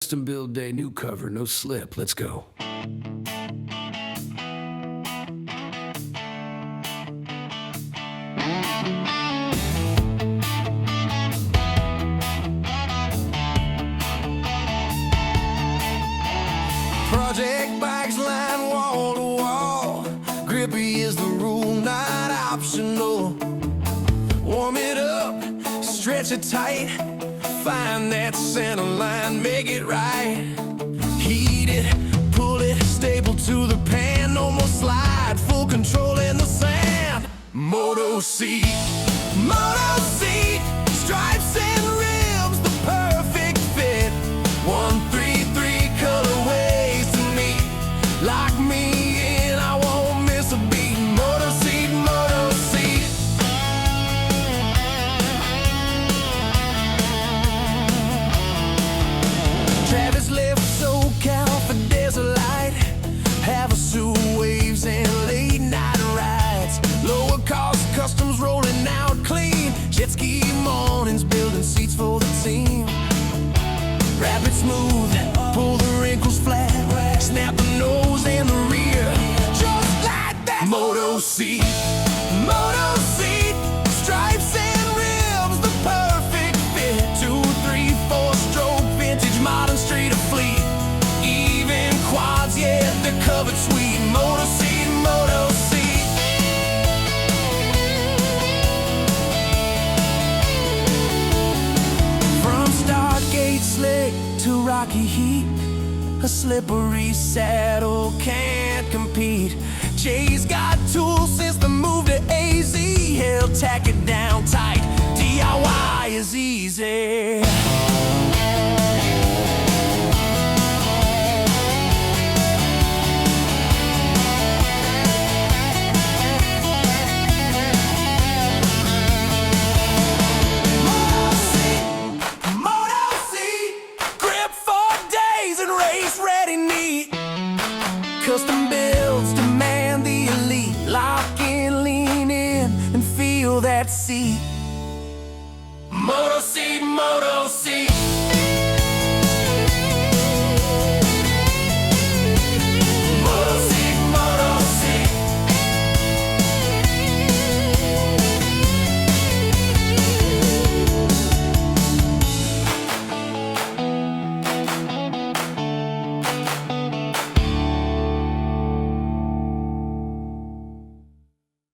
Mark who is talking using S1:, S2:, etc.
S1: Custom build day, new cover, no slip. Let's go.
S2: Project bikes line wall to wall. Grippy is the rule, not optional. Warm it up, stretch it tight. Find that center line, make it right. Heat it, pull it, staple to the pan. No more slide, full control in the sand. Moto seat, stripes and rims, the perfect fit. 133 colorways to meet. Lock me in, I won't miss a beat. Moto seat, moto seat. Travis left SoCal for desert light. Havasu waves and late night rides. Lower cost customs rolling out clean. Jet ski mornings building seats for the team. Wrap it smooth, pull the wrinkles flat. Snap the nose and the rear, just like that. Moto seat, stripes and rims, the perfect fit. 2, 3, 4 stroke, vintage, modern, street or fleet. Even quads, yeah, they're covered sweet. Moto seat, moto seat. From Stargate slick to Rocky Heat, a slippery saddle can't compete. Jay's got tools since the move to AZ. He'll tack it down tight, DIY is easy.